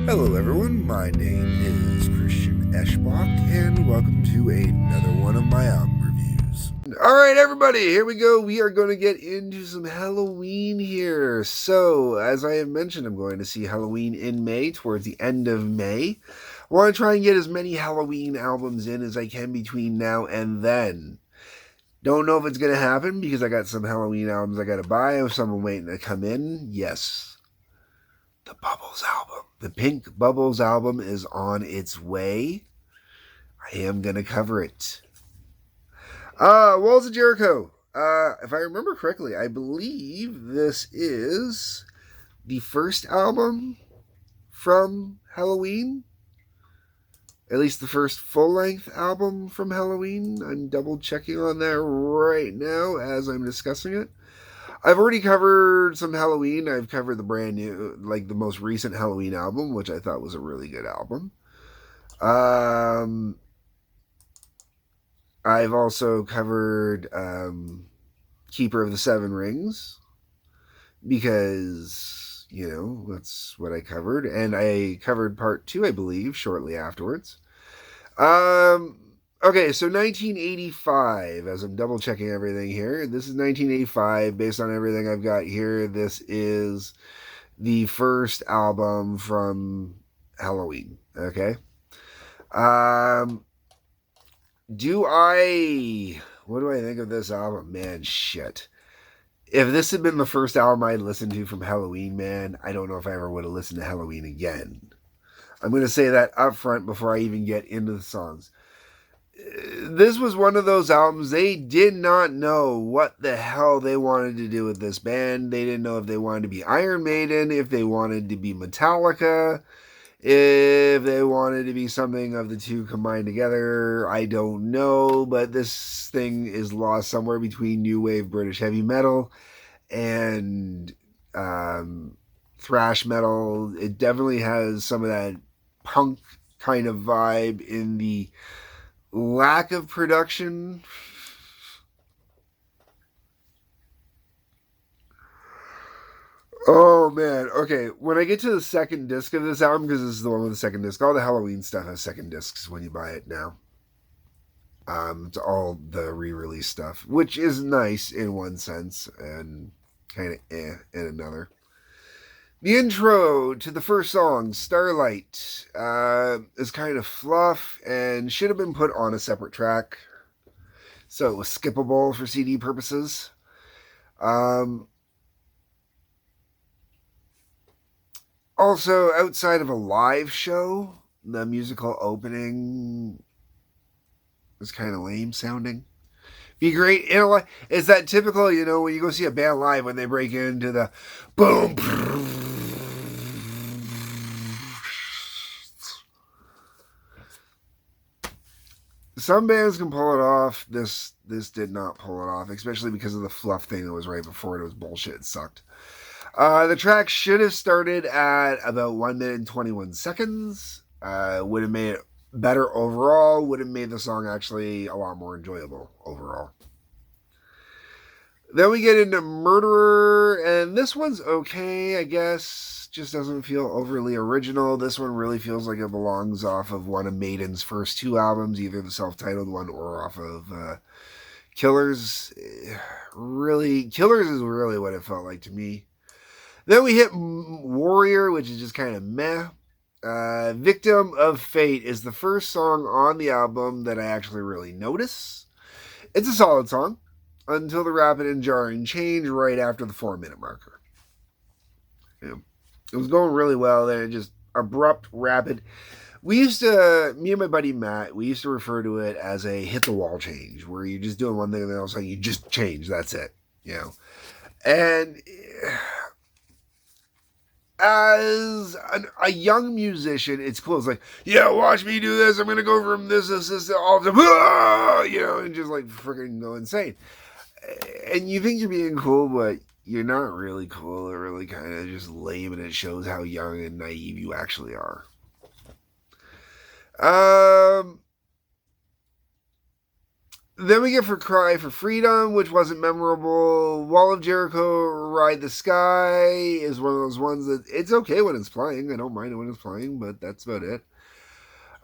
Hello everyone, my name is Christian Eschbach, and welcome to another one of my album reviews. Alright everybody, here we go. We are going to get into some Helloween here. So, as I have mentioned, I'm going to see Helloween in May, towards the end of May. I want to try and get as many Helloween albums in as I can between now and then. Don't know if it's going to happen because I got some Helloween albums I got to buy, or some are waiting to come in. Yes, the Bubbles album. The Pink Bubbles album is on its way. I am going to cover it. Walls of Jericho. If I remember correctly, I believe this is the first album from Helloween. At least the first full-length album from Helloween. I'm double-checking on that right now as I'm discussing it. I've already covered some Helloween. I've covered the brand new, like the most recent Helloween album, which I thought was a really good album. I've also covered Keeper of the Seven Rings, because, you know, that's what I covered. And I covered part 2, I believe, shortly afterwards. Okay, so 1985, as I'm double checking everything here. This is 1985, based on everything I've got here. This is the first album from Helloween, okay? What do I think of this album? Man, shit. If this had been the first album I'd listened to from Helloween, man, I don't know if I ever would have listened to Helloween again. I'm going to say that up front before I even get into the songs. This was one of those albums, they did not know what the hell they wanted to do with this band. They didn't know if they wanted to be Iron Maiden, if they wanted to be Metallica, if they wanted to be something of the two combined together. I don't know, but this thing is lost somewhere between new wave British heavy metal and thrash metal. It definitely has some of that punk kind of vibe in the lack of production. Oh man, okay. When I get to the second disc of this album, because this is the one with the second disc, all the Helloween stuff has second discs when you buy it now. It's all the re-release stuff, which is nice in one sense and kind of in another. The intro to the first song, Starlight, is kind of fluff and should have been put on a separate track, so it was skippable for CD purposes. Also, outside of a live show, the musical opening is kind of lame sounding. Be great. It's that typical, you know, when you go see a band live when they break into the boom. Some bands can pull it off. This did not pull it off, especially because of the fluff thing that was right before it. It was bullshit. It sucked. The track should have started at about 1 minute and 21 seconds. Would have made it better overall. Would have made the song actually a lot more enjoyable overall. Then we get into Murderer, and this one's okay, I guess. Just doesn't feel overly original. This one really feels like it belongs off of one of Maiden's first 2 albums, either the self-titled one or off of Killers. Killers is really what it felt like to me. Then we hit Warrior, which is just kind of meh. Victim of Fate is the first song on the album that I actually really notice. It's a solid song until the rapid and jarring change right after the 4-minute marker. Yeah. It was going really well, then it just abrupt, rapid. Me and my buddy Matt, we used to refer to it as a hit the wall change, where you're just doing one thing and then all of a sudden you just change. That's it, you know. And as a young musician, it's cool. It's like, yeah, watch me do this. I'm going to go from this, all the time, you know, and just like freaking go insane. And you think you're being cool, but you're not really cool. It really kind of just lame, and it shows how young and naive you actually are. Then we get for Cry for Freedom, which wasn't memorable. Wall of Jericho, Ride the Sky is one of those ones that it's okay when it's playing. I don't mind it when it's playing, but that's about it.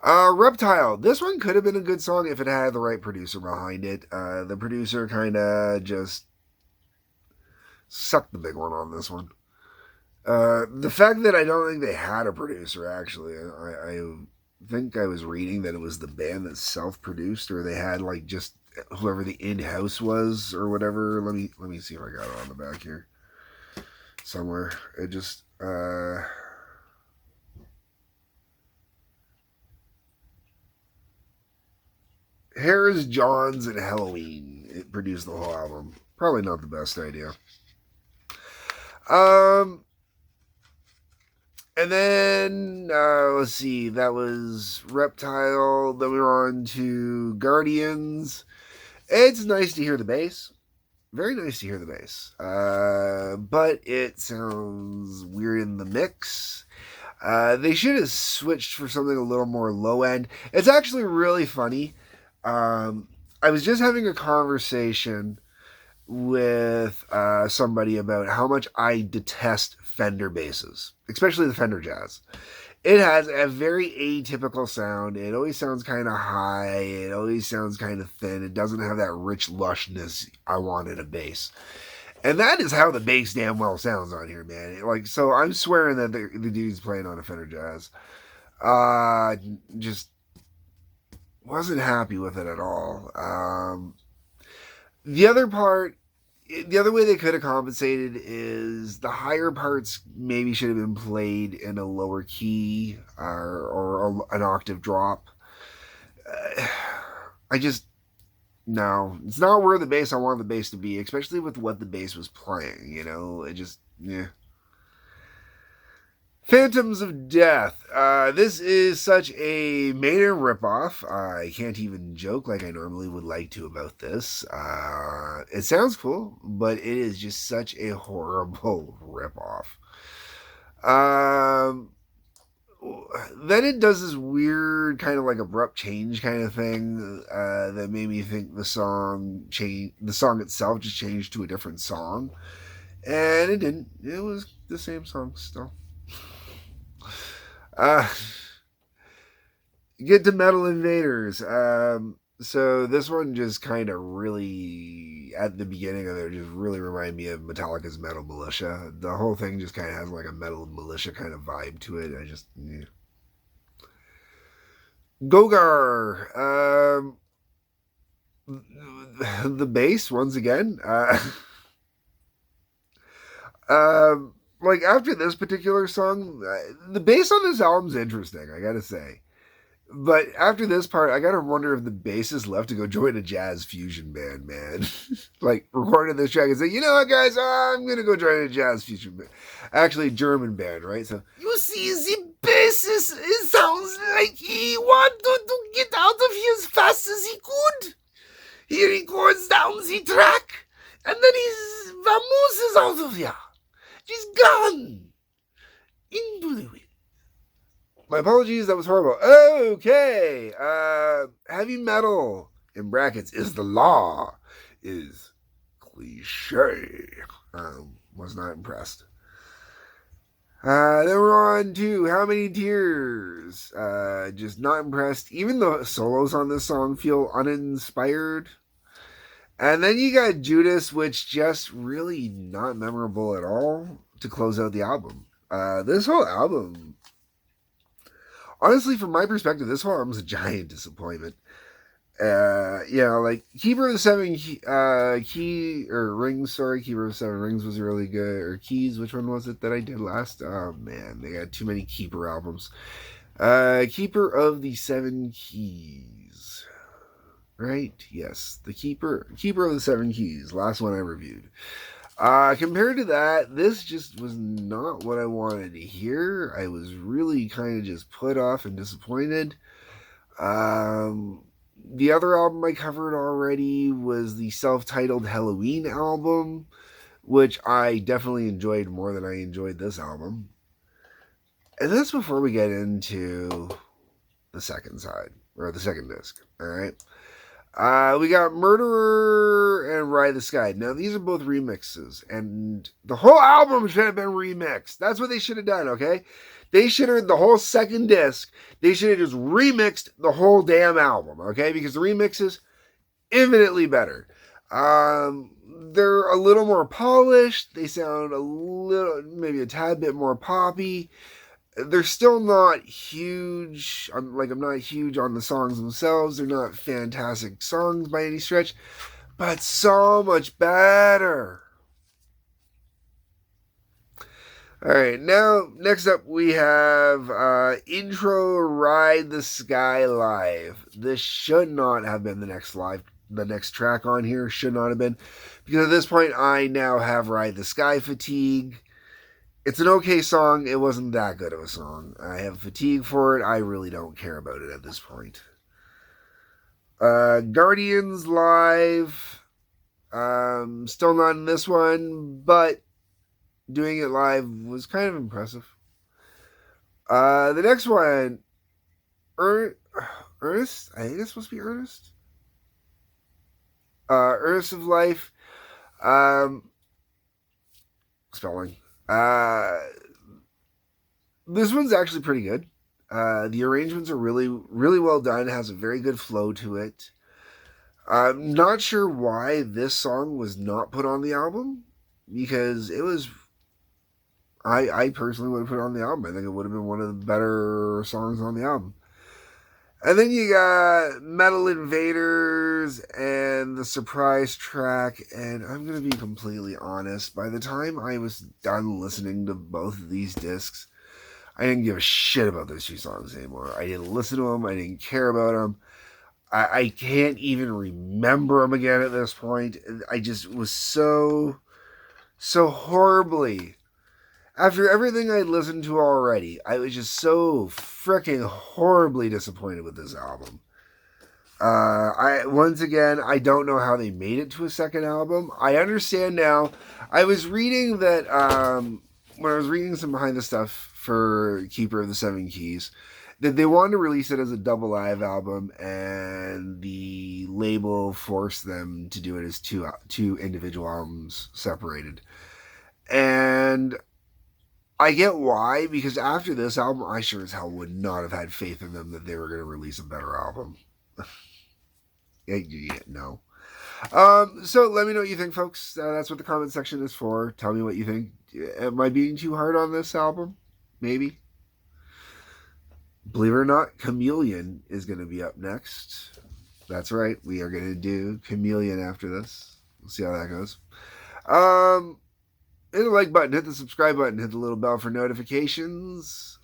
Reptile. This one could have been a good song if it had the right producer behind it. The producer kind of just sucked the big one on this one. The fact that I don't think they had a producer, actually, I think I was reading that it was the band that self-produced, or they had like just whoever the in-house was or whatever. Let me see if I got it on the back here somewhere. It just Harris Johns and Helloween. It produced the whole album. Probably not the best idea. Um, and then let's see, that was Reptile. Then we were on to Guardians. It's nice to hear the bass. Very nice to hear the bass. But it sounds weird in the mix. They should have switched for something a little more low end. It's actually really funny. I was just having a conversation with somebody about how much I detest Fender basses, especially the Fender Jazz. It has a very atypical sound. It always sounds kind of high. It always sounds kind of thin. It doesn't have that rich lushness I want in a bass. And that is how the bass damn well sounds on here, man. Like, so I'm swearing that the dude's playing on a Fender Jazz. Just wasn't happy with it at all. The other part, the other way they could have compensated is the higher parts maybe should have been played in a lower key or an octave drop. I just, no, it's not where the bass I wanted the bass to be, especially with what the bass was playing, you know? It just, yeah. Phantoms of Death. This is such a Maiden ripoff. I can't even joke like I normally would like to about this. It sounds cool, but it is just such a horrible ripoff. Um, then it does this weird kind of like abrupt change kind of thing that made me think the song itself just changed to a different song, and it didn't. It was the same song still. Uh, get to Metal Invaders. So this one just kind of really, at the beginning of it, just really reminded me of Metallica's Metal Militia. The whole thing just kind of has like a Metal Militia kind of vibe to it. I just, yeah. Gogar. The bass once again. Like after this particular song, the bass on this album's interesting. I gotta say. But after this part, I gotta wonder if the bassist left to go join a jazz fusion band, man. Like recorded this track and say, you know what, guys, I'm gonna go join a jazz fusion band. Actually, German band, right? So you see, the bassist, it sounds like he wanted to get out of here as fast as he could. He records down the track, and then he's vamooses out of here. He's gone into the wind. My apologies, that was horrible. Okay, heavy metal, in brackets, is the law, is cliche. Was not impressed. Then we're on to How Many Tears. Just not impressed. Even the solos on this song feel uninspired. And then you got Judas, which just really not memorable at all to close out the album. This whole album, honestly, from my perspective, this whole album's a giant disappointment. Like Keeper of the Seven Rings. Sorry, Keeper of the Seven Rings was really good. Or Keys, which one was it that I did last? Oh man, they got too many Keeper albums. Keeper of the Seven Keys. Right? Yes, the Keeper of the Seven Keys. Last one I reviewed. Compared to that, this just was not what I wanted to hear. I was really kind of just put off and disappointed. The other album I covered already was the self-titled Helloween album, which I definitely enjoyed more than I enjoyed this album. And that's before we get into the second side, or the second disc, alright? We got Murderer and Ride the Sky. Now, these are both remixes, and the whole album should have been remixed. That's what they should have done, okay? They should have, the whole second disc, they should have just remixed the whole damn album, okay? Because the remixes, infinitely better. They're a little more polished. They sound a little, maybe a tad bit more poppy. They're still not huge. I'm not huge on the songs themselves. They're not fantastic songs by any stretch, but so much better. All right, now next up we have intro Ride the Sky live. This should not have been the next track on here should not have been, because at this point I now have Ride the Sky fatigue. It's an okay song. It wasn't that good of a song. I have fatigue for it. I really don't care about it at this point. Guardians live. Still not in this one, but doing it live was kind of impressive. The next one, Ernest. I think it's supposed to be Ernest. Ernest of Life. Spelling. This one's actually pretty good. The arrangements are really, really well done. It has a very good flow to it. I'm not sure why this song was not put on the album, because it was. I personally would have put it on the album. I think it would have been one of the better songs on the album. And then you got Metal Invaders and the surprise track. And I'm going to be completely honest. By the time I was done listening to both of these discs, I didn't give a shit about those two songs anymore. I didn't listen to them. I didn't care about them. I can't even remember them again at this point. I just was so horribly. After everything I'd listened to already, I was just so freaking horribly disappointed with this album. Once again, I don't know how they made it to a second album. I understand now. I was reading that when I was reading some behind the stuff for Keeper of the Seven Keys, that they wanted to release it as a double live album, and the label forced them to do it as two individual albums separated. And I get why, because after this album, I sure as hell would not have had faith in them that they were going to release a better album. No. So let me know what you think, folks. That's what the comment section is for. Tell me what you think. Am I being too hard on this album? Maybe. Believe it or not, Chameleon is going to be up next. That's right. We are going to do Chameleon after this. We'll see how that goes. Hit the like button, hit the subscribe button, hit the little bell for notifications.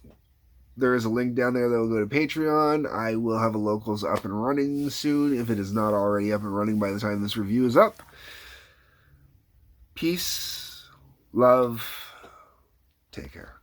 There is a link down there that will go to Patreon. I will have a locals up and running soon, if it is not already up and running by the time this review is up. Peace, love, take care.